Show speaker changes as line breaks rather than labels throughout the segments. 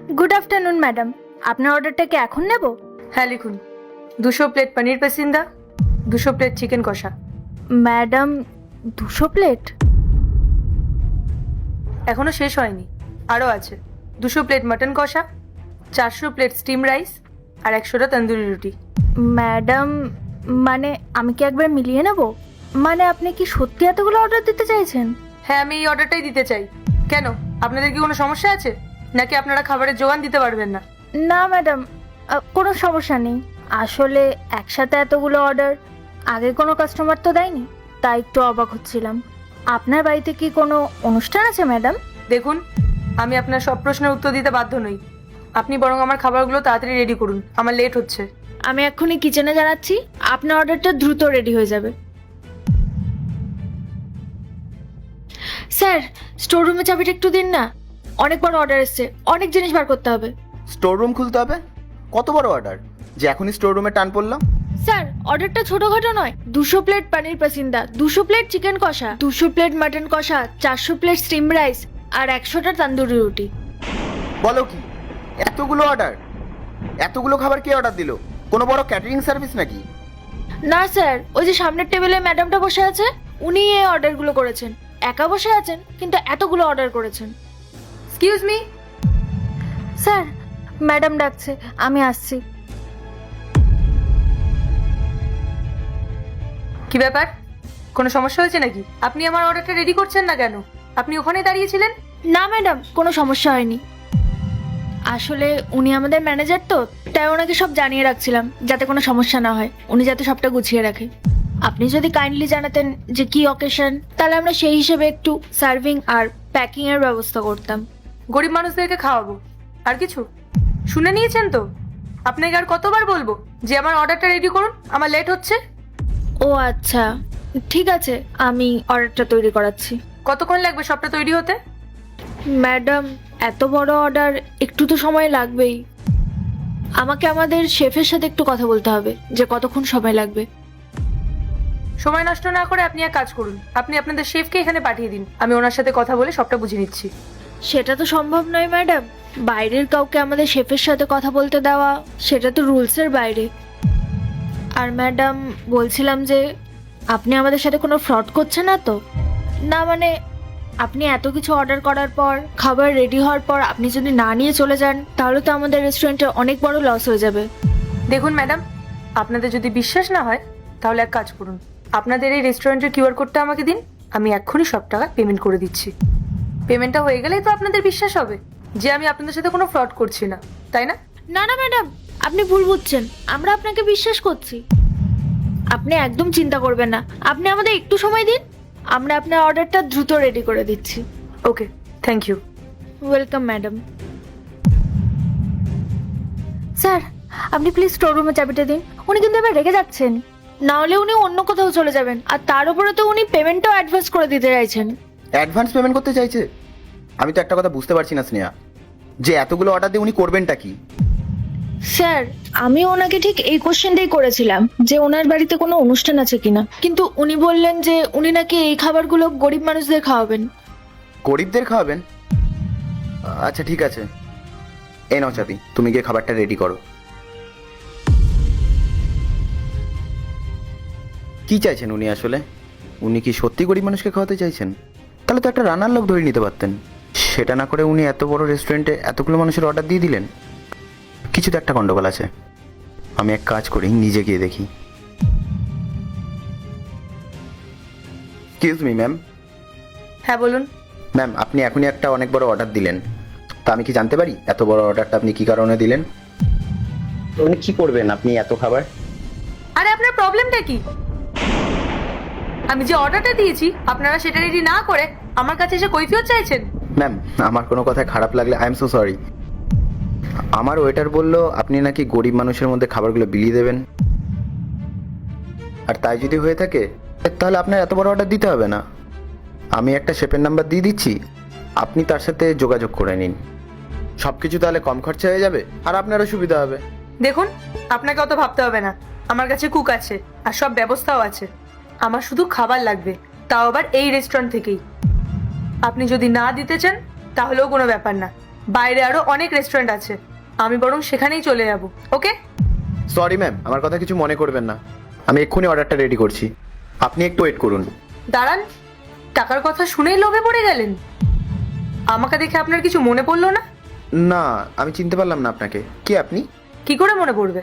Good afternoon madam, আপনার অর্ডারটা কি এখন নেব?
হ্যাঁ লিখুন, 200 প্লেট পনির পেসিন্দা, 200 প্লেট চিকেন কষা।
Madam 200 plate?
এখনো শেষ হয়নি, আরও আছে। 200 প্লেট মাটন কষা, 400 প্লেট স্টিম রাইস আর 100টা তন্দুরি রুটি।
ম্যাডাম মানে আমি কি একবার মিলিয়ে নেব? মানে আপনি কি সত্যি এতগুলো অর্ডার দিতে চাইছেন?
হ্যাঁ, আমি এই অর্ডারটাই দিতে চাই। কেন, আপনাদের কি কোনো সমস্যা আছে নাকি আপনারা খাবারের যোগান দিতে পারবেন না?
না ম্যাডাম, কোনো সমস্যা নেই। আসলে একসাথে এতগুলো অর্ডার আগে কোনো কাস্টমার তো দেয়নি, তাই একটু অবাক হচ্ছিলাম। আপনার বাড়িতে কি কোনো অনুষ্ঠান আছে ম্যাডাম?
দেখুন, আমি আপনার সব প্রশ্নের উত্তর দিতে বাধ্য নই। আপনি বরং আমার খাবারগুলো তাড়াতাড়ি রেডি করুন, আমার লেট হচ্ছে।
আমি এক্ষুনি কিচেনে জানাচ্ছি, আপনার অর্ডারটা দ্রুত রেডি হয়ে যাবে। স্যার, স্টোর রুমে চাবিটা একটু দিন না, অনেক বড় অর্ডার এসছে, অনেক জিনিস বার করতে হবে।
স্টোর রুম খুলতে হবে? কত বড় অর্ডার যে এখনই স্টোর রুমে টান পড়লাম?
স্যার, অর্ডারটা ছোটখাটো নয়। 200 প্লেট পনির পাসিন্দা, 200 প্লেট চিকেন কষা, 200 প্লেট মাটন কষা, 400 প্লেট স্টিম রাইস আর 100টা তন্দুরি রুটি।
বলো কি, এতগুলো অর্ডার? এতগুলো খাবার কে অর্ডার দিল? কোনো বড় ক্যাটারিং সার্ভিস নাকি?
না স্যার, ওই যে সামনের টেবিলে ম্যাডামটা বসে আছে, উনি এই অর্ডারগুলো করেছেন। একা বসে আছেন কিন্তু এতগুলো অর্ডার করেছেন।
Excuse me.
স্যার, ম্যাডাম ডাকছে, আমি আসছি।
কি ব্যাপার, কোনো সমস্যা হয়েছে নাকি? আপনি আমার অর্ডারটা রেডি করছেন না কেন? আপনি ওখানে দাঁড়িয়েছিলেন।
না ম্যাডাম, কোনো সমস্যা হয়নি। আসলে উনি আমাদের ম্যানেজার তো, তাই ওনাকে সব জানিয়ে রাখছিলাম যাতে কোনো সমস্যা না হয়, উনি যাতে সবটা গুছিয়ে রাখে। আপনি যদি কাইন্ডলি জানাতেন যে কি অকেশন, তাহলে আমরা সেই হিসেবে একটু সার্ভিং আর প্যাকিং এর ব্যবস্থা করতাম।
গরিব মানুষদেরকে খাওয়াবো, আর কিছু? শুনে নিয়েছেন তো? আপনাকে আর কতবার বলবো যে আমার অর্ডারটা রেডি করুন, আমার লেট হচ্ছে।
ও আচ্ছা, ঠিক আছে, আমি অর্ডারটা তৈরি করাচ্ছি।
কতক্ষণ লাগবে সবটা তৈরি হতে?
ম্যাডাম, এত বড় অর্ডার, একটু তো সময় লাগবেই। আমাকে আমাদের শেফের সাথে একটু কথা বলতে হবে যে কতক্ষণ সময় লাগবে।
সময় নষ্ট না করে আপনি এক কাজ করুন, আপনি আপনাদের শেফকে এখানে পাঠিয়ে দিন, আমি ওনার সাথে কথা বলে সবটা বুঝে নিচ্ছি।
সেটা তো সম্ভব নয় ম্যাডাম, বাইরের কাউকে আমাদের শেফের সাথে কথা বলতে দেওয়া সেটা তো রুলসের বাইরে। আর ম্যাডাম, বলছিলাম যে আপনি আমাদের সাথে কোনো ফ্রড করছেন না তো? না মানে, আপনি এত কিছু অর্ডার করার পর, খাবার রেডি হওয়ার পর আপনি যদি না নিয়ে চলে যান, তাহলে তো আমাদের রেস্টুরেন্টে অনেক বড় লস হয়ে যাবে।
দেখুন ম্যাডাম, আপনাদের যদি বিশ্বাস না হয় তাহলে এক কাজ করুন, আপনাদের এই রেস্টুরেন্টের কিউআর কোডটা আমাকে দিন, আমি এক্ষুনি সব টাকা পেমেন্ট করে দিচ্ছি। পেমেন্টটা হয়ে গেলেই তো আপনাদের বিশ্বাস হবে যে আমি আপনাদের সাথে কোনো ফ্রড করছি না, তাই না?
না না ম্যাডাম, আপনি ভুল বুঝছেন, আমরা আপনাকে বিশ্বাস করছি। আপনি একদম চিন্তা করবেন না, আপনি আমাদের একটু সময় দিন, আমরা আপনার অর্ডারটা দ্রুত রেডি করে দিচ্ছি।
Okay, thank you.
Welcome madam. Sir, আপনি প্লিজ স্টোর রুমে চাবিটা দিন, উনি কিন্তু এবার রেগে যাচ্ছেন। না হলে উনি অন্য কোথাও চলে যাবেন, আর তার উপরে তো উনি পেমেন্টটাও অ্যাডভান্স করে দিতে চাইছেন।
অ্যাডভান্স পেমেন্ট করতে চাইছে? আমি তো একটা কথা বুঝতে পারছি না স্নেহা, যে এতগুলো অর্ডার দিয়ে উনি করবেনটা কি?
স্যার, আমি ওনাকে ঠিক এই কোশ্চেনটাই করেছিলাম যে ওনার বাড়িতে কোনো অনুষ্ঠান আছে কিনা, কিন্তু উনি বললেন যে উনি নাকি এই খাবারগুলো গরিব মানুষদের খাওয়াবেন।
গরিবদের খাওয়াবেন? আচ্ছা ঠিক আছে, এই নাও চাবি, তুমি গিয়ে খাবারটা রেডি করো। কি চাইছেন উনি আসলে? উনি কি সত্যি গরিব মানুষকে খাওয়াতে চাইছেন? তাহলে তো একটা রান্নার লোক ধরে নিতে পারতেন। সেটা না করে উনি এত বড় রেস্টুরেন্টে এতগুলো মানুষের অর্ডার দিয়ে দিলেন। কিছু তো একটা গন্ডগোল আছে। আমি এক কাজ করি, নিজে গিয়ে দেখি। Excuse me ma'am.
হ্যাঁ বলুন।
ম্যাম, আপনি এখনই একটা অনেক বড় অর্ডার দিলেন, তা আমি কি জানতে পারি এত বড় অর্ডারটা আপনি কি কারণে দিলেন? উনি কি করবেন আপনি এত খাবার?
আরে আপনার প্রবলেমটা কি? আমি যে অর্ডারটা দিয়েছি আপনারা সেটা রেডি না করে আমার কাছে এসে কৈফিয়ত চাইছেন।
ম্যাম, আমার কোনো কথা খারাপ লাগলে আই এম সো সরি। আমার ওয়েটার বলল আপনি নাকি গরিব মানুষের মধ্যে খাবারগুলো বিলিয়ে দেবেন, আর তাই যদি হয়ে থাকে তাহলে আপনার এত বড় অর্ডার দিতে হবে না। আমি একটা শেফের নাম্বার দিয়ে দিচ্ছি, আপনি তার সাথে যোগাযোগ করে নিন। সব কিছু তাহলে কম খরচা হয়ে যাবে আর আপনারও সুবিধা হবে।
দেখুন, আপনাকে অত ভাবতে হবে না, আমার কাছে কুক আছে আর সব ব্যবস্থাও আছে। আমার শুধু খাবার লাগবে, তাও আবার এই রেস্টুরেন্ট থেকেই। আপনি যদি না দিতে চান তাহলেও কোনো ব্যাপার না, বাইরে আরো অনেক রেস্টুরেন্ট আছে, আমি বরং সেখানেই চলে যাব। ওকে?
সরি ম্যাম, আমার কথা কিছু মনে করবেন না, আমি এক্ষুনি অর্ডারটা রেডি করছি, আপনি একটু ওয়েট করুন।
দাঁড়ান, টাকার কথা শুনেই লোভে পড়ে গেলেন? আমাকে দেখে আপনার কিছু মনে পড়লো না?
না, আমি চিনতে পারলাম না আপনাকে, কে আপনি?
কি করে মনে পড়বে?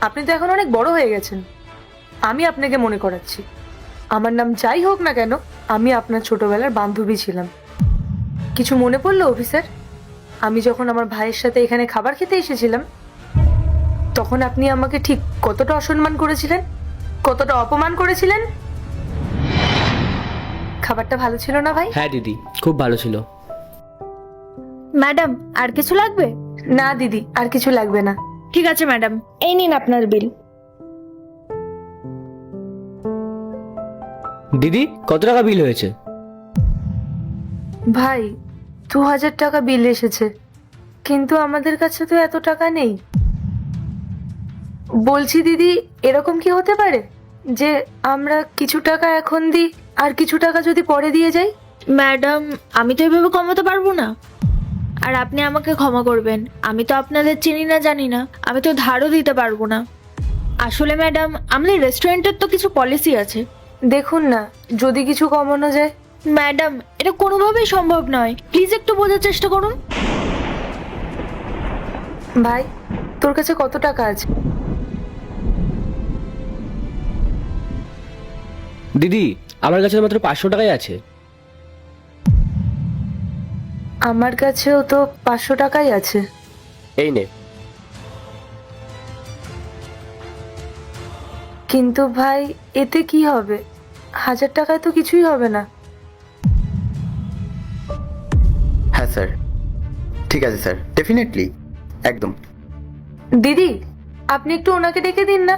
আপনি তো এখন অনেক বড় হয়ে গেছেন। আমি আপনাকে মনে করাচ্ছি। আমার নাম যাই হোক না কেন, আমি আপনার ছোটবেলার বান্ধবী ছিলাম। কিছু মনে পড়লো অফিসার? আমি যখন আমার ভাইয়ের সাথে এখানে খাবার খেতে এসেছিলাম, তখন আপনি আমাকে ঠিক কতটা অসম্মান করেছিলেন, কতটা অপমান করেছিলেন। খাবারটা ভালো ছিল না ভাই?
হ্যাঁ দিদি, খুব ভালো ছিল।
ম্যাডাম, আর কিছু লাগবে?
না দিদি, আর কিছু লাগবে না।
ঠিক আছে ম্যাডাম, এই নিন আপনার বিল।
দিদি, কত টাকা বিল হয়েছে?
ভাই, 2000 টাকা বিল এসেছে, কিন্তু আমাদের কাছে তো এত টাকা নেই। বলছি দিদি, এরকম কি হতে পারে যে আমরা কিছু টাকা এখন দিই আর কিছু টাকা যদি পরে দিয়ে যাই?
ম্যাডাম, আমি তো এভাবে কমাতে পারবো না। আর আপনি আমাকে ক্ষমা করবেন, আমি তো আপনাদের চিনি না জানি না, আমি তো ধারও দিতে পারবো না। আসলে ম্যাডাম, আমাদের রেস্টুরেন্টের তো কিছু পলিসি আছে।
দেখুন না, যদি কিছু কমানো যায়।
ম্যাডাম, এটা কোনোভাবেই সম্ভব নয়, প্লিজ একটু বোঝার চেষ্টা করুন।
ভাই, তোর কাছে কত টাকা আছে?
দিদি, আমার কাছে মাত্র 500 টাকাই আছে।
আমার কাছেও তো 500 টাকাই আছে।
এই নে।
কিন্তু ভাই, এতে কি হবে? 1000 টাকায় তো কিছুই হবে না।
হ্যাঁ স্যার, ঠিক আছে স্যার, ডেফিনেটলি, একদম।
দিদি, আপনি একটু ওনাকে ডেকে দিন না,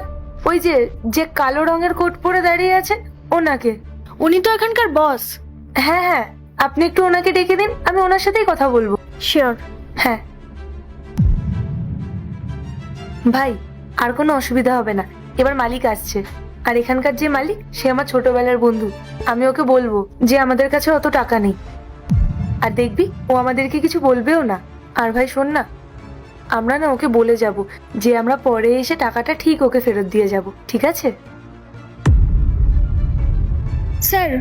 ওই যে যে কালো রঙের কোট পরে দাঁড়িয়ে আছে ওনাকে।
উনি তো এখানকার বস।
হ্যাঁ হ্যাঁ, আপনি একটু ওনাকে ডেকে দিন, আমি ওনার সাথেই কথা বলবো।
শিওর।
হ্যাঁ ভাই, আর কোনো অসুবিধা হবে না। এবার মালিক আসছে, আর এখানকার যে মালিক সে আমার ছোটবেলার বন্ধু। আমি ওকে বলবো যে আমাদের কাছে অত টাকা নেই, আর দেখবি ও আমাদেরকে কিছু বলবেও না। আর ভাই শোন না, আমরা না ওকে বলে যাব যে আমরা পরে এসে টাকাটা ঠিক ওকে ফেরত দিয়ে যাব, ঠিক আছে?
স্যার,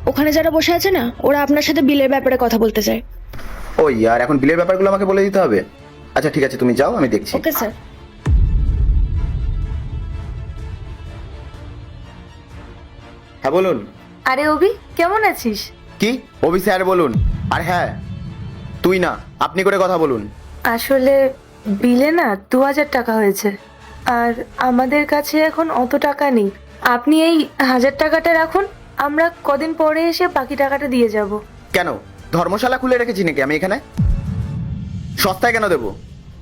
ওখানে যারা বসে আছে না, ওরা আপনার সাথে বিলের ব্যাপারে কথা বলতে চায়।
ওই আর এখন বিলের ব্যাপারগুলো আমাকে বলে দিতে হবে? আচ্ছা ঠিক আছে, তুমি যাও, আমি দেখছি।
Okay sir.
হ্যাঁ বলুন।
আরে অভি, কেমন আছিস?
কি অভি স্যার বলুন? আর হ্যাঁ, তুই না, আপনি করে কথা বলুন।
আসলে বিলে না 2000 টাকা হয়েছে, আর আমাদের কাছে এখন অত টাকা নেই। আপনি এই 1000 টাকাটা রাখুন, আমরা কদিন পরে এসে বাকি টাকাটা দিয়ে যাব।
কেন, ধর্মশালা খুলে রেখেছি নাকি আমি এখানে? সস্তায় কেন দেবো?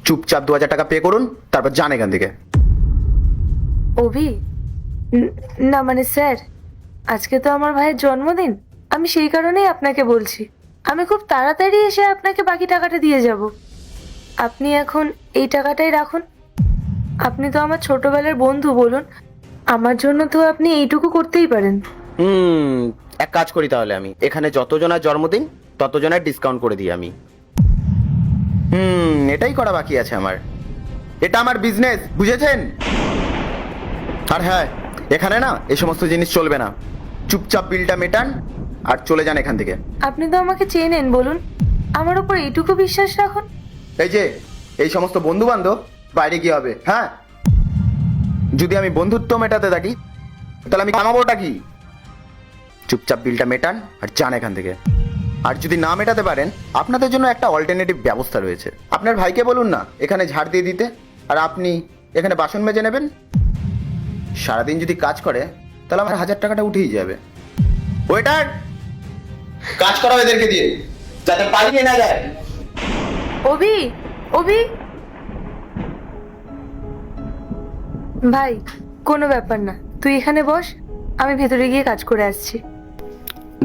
চুপচাপ 2000 টাকা পে করুন, তারপর যান এখান থেকে।
অভি, না মানে স্যার, আজকে তো আমার ভাইয়ের জন্মদিন, আমি সেই কারণেই আপনাকে বলছি। আমি খুব তাড়াতাড়ি এসে আপনাকে বাকি টাকাটা দিয়ে যাব। আপনি এখন এই টাকাটাই রাখুন। আপনি তো আমার ছোটবেলার বন্ধু, বলুন, আমার জন্য তো আপনি এইটুকু করতেই পারেন।
এক কাজ করি তাহলে, আমি এখানে যতজনের জন্মদিন ততজনের ডিসকাউন্ট করে দিই আমি। এটাই করা বাকি আছে আমার, এটা আমার বিজনেস, বুঝেছেন? আর হ্যাঁ, এখানে না এই সমস্ত জিনিস চলবে না, চুপচাপ বিলটা মেটান আর চলে যান এখান থেকে।
আপনি তো আমাকে চেনেন, বলুন, আমার উপর এইটুকু বিশ্বাস রাখুন।
এই যে এই সমস্ত বন্ধু বান্ধব বাইরে কি হবে? হ্যাঁ, যদি আমি বন্ধুত্ব মেটাতে থাকি তাহলে আমি কামাবোটা কি? চুপচাপ বিলটা মেটান আর যান এখান থেকে। আর যদি না মেটাতে পারেন, আপনাদের জন্য একটা অল্টারনেটিভ ব্যবস্থা রয়েছে। আপনার ভাইকে বলুন না এখানে ঝাড় দিয়ে দিতে, আর আপনি এখানে বাসন মেজে নেবেন। সারাদিন যদি কাজ করে তাহলে আমার 1000 টাকাটা উঠেই যাবে। ওয়েটার, কাজ করাও এদেরকে দিয়ে, যাতে পালিয়ে না যায়।
অভি, অভি ভাই, কোনো ব্যাপার না, তুই এখানে বস, আমি ভেতরে গিয়ে কাজ করে আসছি।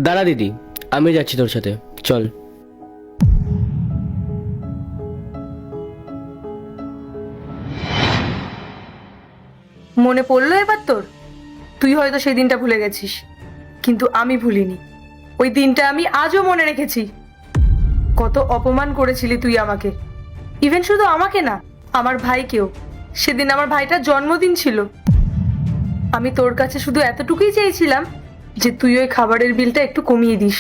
দাঁড়া দিদি, আমি যাচ্ছি তোর সাথে, চল।
মনে পড়লো এবার তোর? তুই হয়তো সেই দিনটা ভুলে গেছিস, কিন্তু আমি ভুলিনি। ওই দিনটা আমি আজও মনে রেখেছি। কত অপমান করেছিলি তুই আমাকে, ইভেন শুধু আমাকে না, আমার ভাইকেও। সেদিন আমার ভাইটার জন্মদিন ছিল, আমি তোর কাছে শুধু এতটুকুই চেয়েছিলাম যে তুই ওই খাবারের বিলটা একটু কমিয়ে দিস,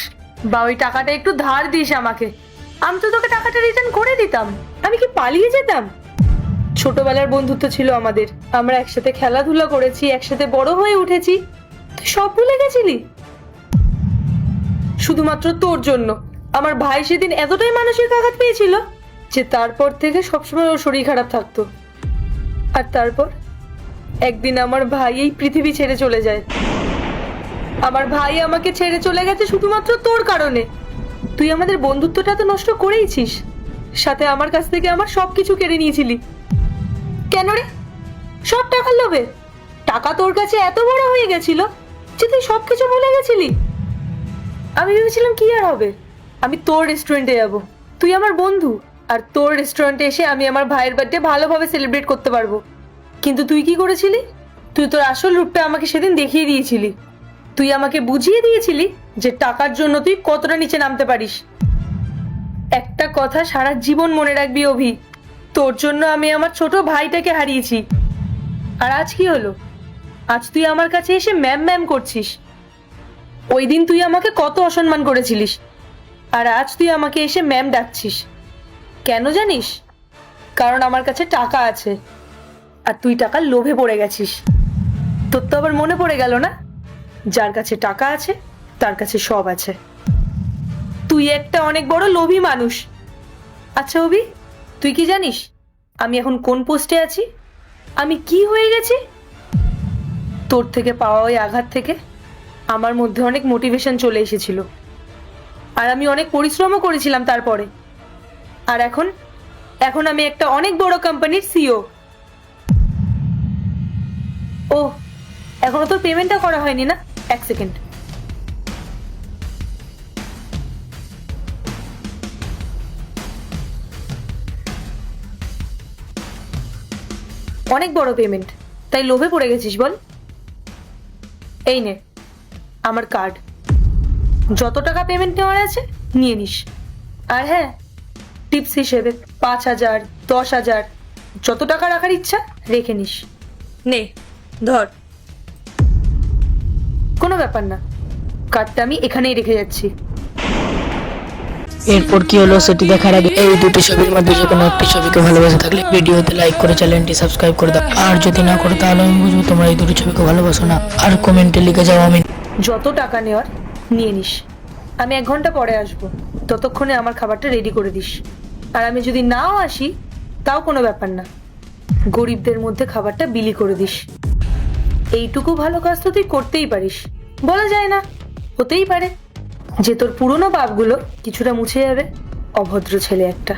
বা ওই টাকাটা একটু ধার দিস আমাকে। আমি তো তোকে টাকাটা রিটার্ন করে দিতাম, আমি কি পালিয়ে যেতাম? ছোটবেলার বন্ধুত্ব ছিল আমাদের, আমরা একসাথে খেলাধুলা করেছি, একসাথে বড় হয়ে উঠেছি, তুই সব ভুলে গেছিলি শুধুমাত্র তোর জন্য। আমার ভাই সেদিন এতটাই মানসিক আঘাত পেয়েছিল যে তারপর থেকে সবসময় ওর শরীর খারাপ থাকতো। আর তারপর একদিন আমার ভাই এই পৃথিবী ছেড়ে চলে যায়। আমার ভাই আমাকে ছেড়ে চলে গেছে শুধুমাত্র তোর কারণে। তুই আমাদের বন্ধুত্বটা তো নষ্ট করেইছিস, সাথে আমার কাছ থেকে আমার সবকিছু কেড়ে নিয়েছিলি। কেন রে? সব টাকার লোভে? টাকা তোর কাছে এত বড় হয়ে গেছিল যে তুই সবকিছু ভুলে গেছিলি? আমি ভেবেছিলাম কি আর হবে, আমি তোর রেস্টুরেন্টে যাব, তুই আমার বন্ধু, আর তোর রেস্টুরেন্টে এসে আমি আমার ভাইয়ের বার্থডে ভালোভাবে সেলিব্রেট করতে পারবো। কিন্তু তুই কি করেছিলি? তুই তোর আসল রূপটা আমাকে সেদিন দেখিয়ে দিয়েছিলি। তুই আমাকে বুঝিয়ে দিয়েছিলি যে টাকার জন্য তুই কতটা নিচে নামতে পারিস। একটা কথা সারা জীবন মনে রাখবি অভি, তোর জন্য আমি আমার ছোট ভাইটাকে হারিয়েছি। আর আজ কি হলো? আজ তুই আমার কাছে এসে ম্যাম ম্যাম করছিস। ওই দিন তুই আমাকে কত অসম্মান করেছিলিস, আর আজ তুই আমাকে এসে ম্যাম ডাকছিস। কেন জানিস? কারণ আমার কাছে টাকা আছে, আর তুই টাকার লোভে পড়ে গেছিস। তোর তো আবার মনে পড়ে গেল না, যার কাছে টাকা আছে তার কাছে সব আছে। তুই একটা অনেক বড় লোভী মানুষ। আচ্ছা অভি, তুই কি জানিস আমি এখন কোন পোস্টে আছি, আমি কি হয়ে গেছি? তোর থেকে পাওয়া ওই আঘাত থেকে আমার মধ্যে অনেক মোটিভেশন চলে এসেছিল, আর আমি অনেক পরিশ্রমও করেছিলাম তারপরে। আর এখন এখন আমি একটা অনেক বড় কোম্পানির সিইও। ও, এখনো তোর পেমেন্টটা করা হয়নি না? এক সেকেন্ড। অনেক বড় পেমেন্ট, তাই লোভে পড়ে গেছিস বল? এই নে আমার কার্ড, যত টাকা পেমেন্ট নেওয়ার আছে নিয়ে নিস। আর হ্যাঁ, টিপস হিসেবে 5,000, 10,000 যত টাকা রাখার ইচ্ছা রেখে নিস। নে ধর। কোনো ব্যাপার না, কার্ডটা আমি এখানেই রেখে যাচ্ছি।
এরপর কি হলো সেটি দেখার আগে এই দুটি ছবির মধ্যে যে কোনো একটি ছবিকে ভালোবাসে থাকলে ভিডিওতে লাইক করে চ্যানেলটি সাবস্ক্রাইব করে দাও। আর যদি না করো তাহলে আমি বুঝবো তোমরা এই দুটি ছবিকে ভালোবাসো না। আর কমেন্টে লিখে যাও আমি।
যত টাকা নেওয়ার নিয়ে নিস, আমি 1 ঘন্টা পরে আসবো, ততক্ষণে আমার খাবারটা রেডি করে দিস। আর আমি যদি নাও আসি তাও কোনো ব্যাপার না, গরিবদের মধ্যে খাবারটা বিলি করে দিস। এইটুকু ভালো কাজ তো তুই করতেই পারিস, বলা যায় না, হতেই পারে যে তোর পুরনো পাপগুলো কিছুটা মুছে যাবে। অভদ্র ছেলে একটা।